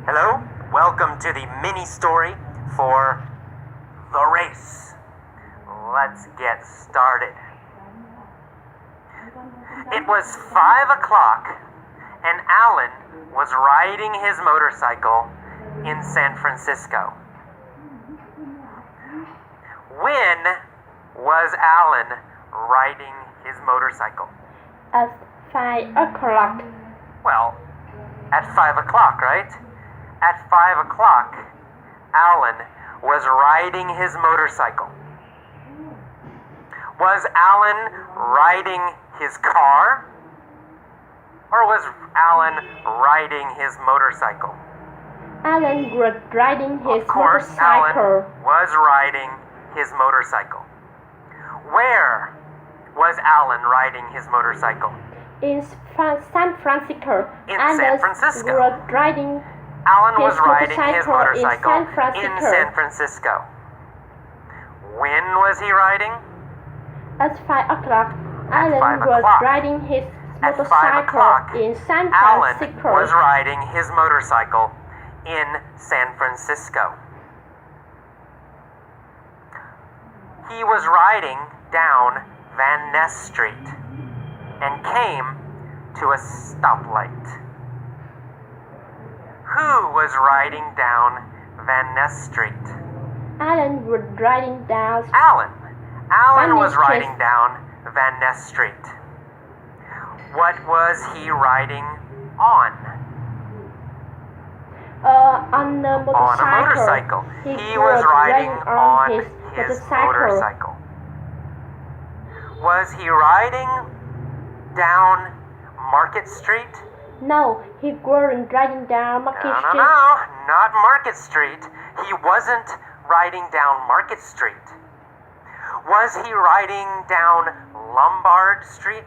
Hello, welcome to the mini story for The Race. Let's get started. It was 5 o'clock and Alan was riding his motorcycle in San Francisco. When was Alan riding his motorcycle? At 5 o'clock. Well, at 5 o'clock, right? At 5 o'clock, Alan was riding his motorcycle. Was Alan riding his car? Or was Alan riding his motorcycle? Alan was riding his Of course, motorcycle. Alan was riding his motorcycle. Where was Alan riding his motorcycle? In San Francisco. In San Francisco. Was riding Alan was his riding his motorcycle in San Francisco. When was he riding? At 5 o'clock. Alan 5 was o'clock. riding his At 5 motorcycle o'clock, in San Alan Francisco. was riding his motorcycle in San Francisco. He was riding down Van Ness Street and came to a stoplight. Who was riding down Van Ness Street? Alan was riding down. Alan. Alan Van was Ness riding Street. down Van Ness Street. What was he riding on? On the motorcycle. On a motorcycle. He was riding on his motorcycle. Was he riding down Market Street? No, he wasn't riding down Market Street. No, not Market Street. He wasn't riding down Market Street. Was he riding down Lombard Street?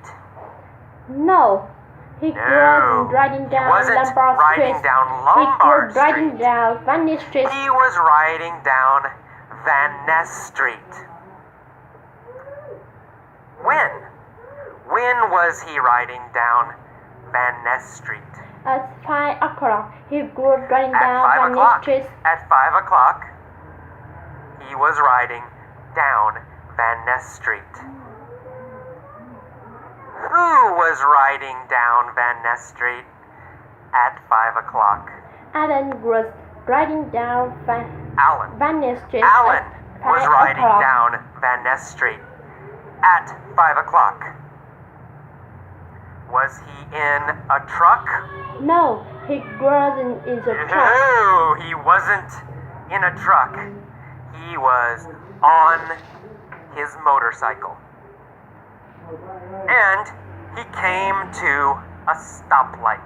No, he wasn't riding down He wasn't Lombard riding Street. down He Lombard was riding Street. down Van Ness Street. He was riding down Van Ness Street. When? When was he riding down Van Ness Street? At 5 o'clock, he was riding At down 5 Van Ness o'clock. Street. At 5 o'clock, he was riding down Van Ness Street. Who was riding down Van Ness Street at 5 o'clock? Alan was riding down Alan. Van Ness Street. Alan at was 5 riding o'clock. down Van Ness Street at 5 o'clock. Was he in a truck? No, he wasn't in the truck. No, he wasn't in a truck. He was on his motorcycle. And he came to a stoplight.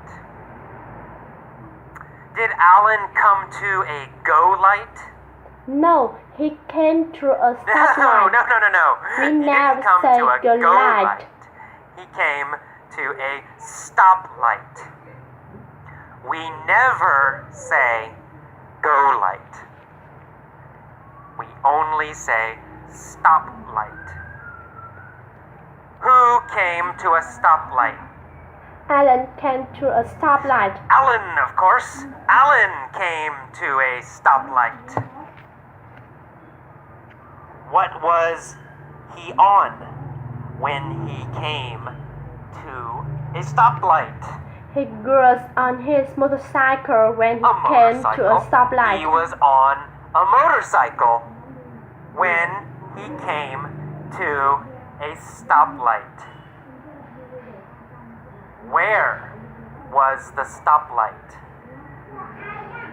Did Alan come to a go light? No, he came to a stoplight. No. We He never didn't come say to a go go light. light. He came to a stoplight. We never say go light. We only say stoplight. Who came to a stoplight? Alan came to a stoplight. Alan, of course. Alan came to a stoplight. What was he on when he came to a stoplight? He was on his motorcycle when he came to a stoplight. He was on a motorcycle when he came to a stoplight. Where was the stoplight?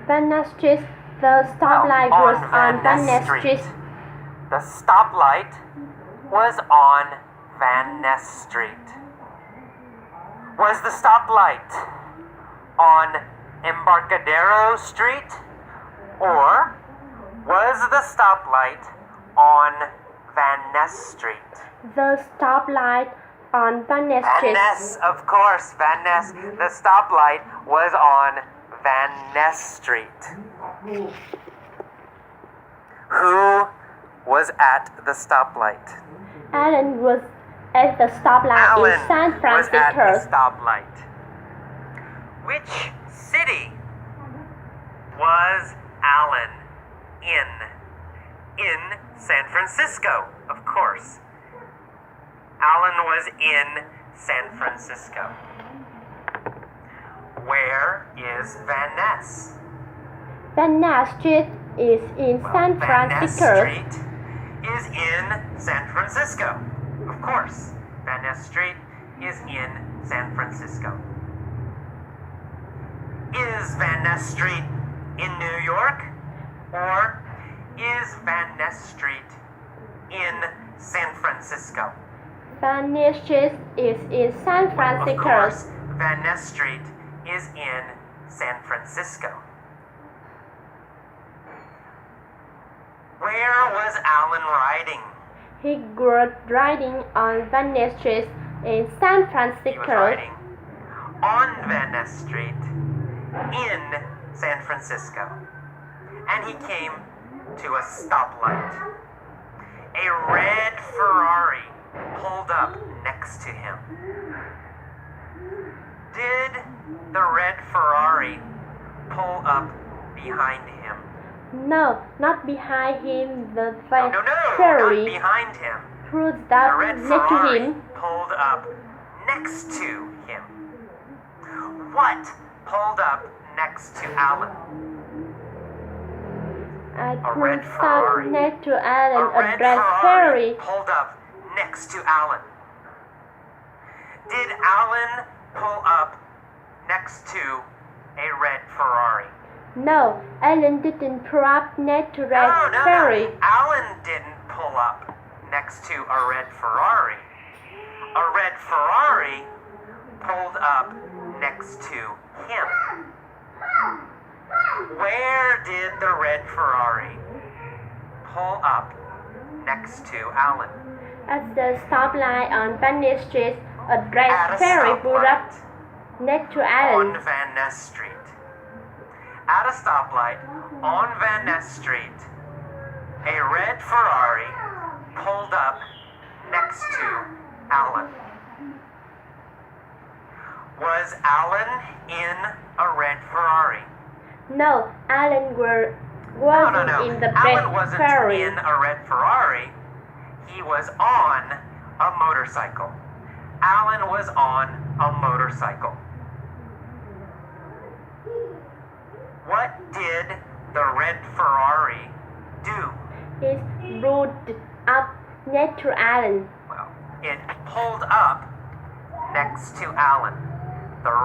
Van Ness Street. The stoplight was on Van Ness Street. The stoplight was on Van Ness Street. Was the stoplight on Embarcadero Street? Or was the stoplight on Van Ness Street? The stoplight on Van Ness Street. Van Ness, of course, Van Ness. The stoplight was on Van Ness Street. Who was at the stoplight? Alan was at the stoplight Alan in San was at the Francisco. stoplight. Which city was Alan in? In San Francisco, of course. Alan was in San Francisco. Where is Van Ness? Van Ness Street is in San Van Ness Francisco. Street is in San Francisco. Of course, Van Ness Street is in San Francisco. Is Van Ness Street in New York? Or is Van Ness Street in San Francisco? Van Ness Street is in San Of Francisco. course, Van Ness Street is in San Francisco. Where was Alan riding? He was riding on Van Ness Street in San He was Francisco. riding on Van Ness Street in San Francisco. And he came to a stoplight. A red Ferrari pulled up next to him. Did the red Ferrari pull up behind him? No, not behind him. The No, not ferry behind him. pulled The up red next to Ferrari him. pulled up next to him. What pulled up next to Alan? I A could red stop Ferrari. next to A Alan. A red red Ferrari ferry. pulled up next to Alan. Did Alan pull up next to a red Ferrari? No, Alan didn't pull up next to red No. ferry. Alan didn't pull up next to a red Ferrari. A red Ferrari pulled up next to him. Where did the red Ferrari pull up next to Alan? At the stoplight on Van Ness Street, a At red a ferry pulled up stoplight next to on Alan. Van Ness Street. At a stoplight on Van Ness Street, a red Ferrari pulled up next to Alan. Was Alan in a red Ferrari? No, Alan wasn't No. in the Alan red wasn't ferry. in a red Ferrari. He was on a motorcycle. Alan was on a motorcycle. What did the red Ferrari do? It pulled up next to Alan. Well, it pulled up next to Alan.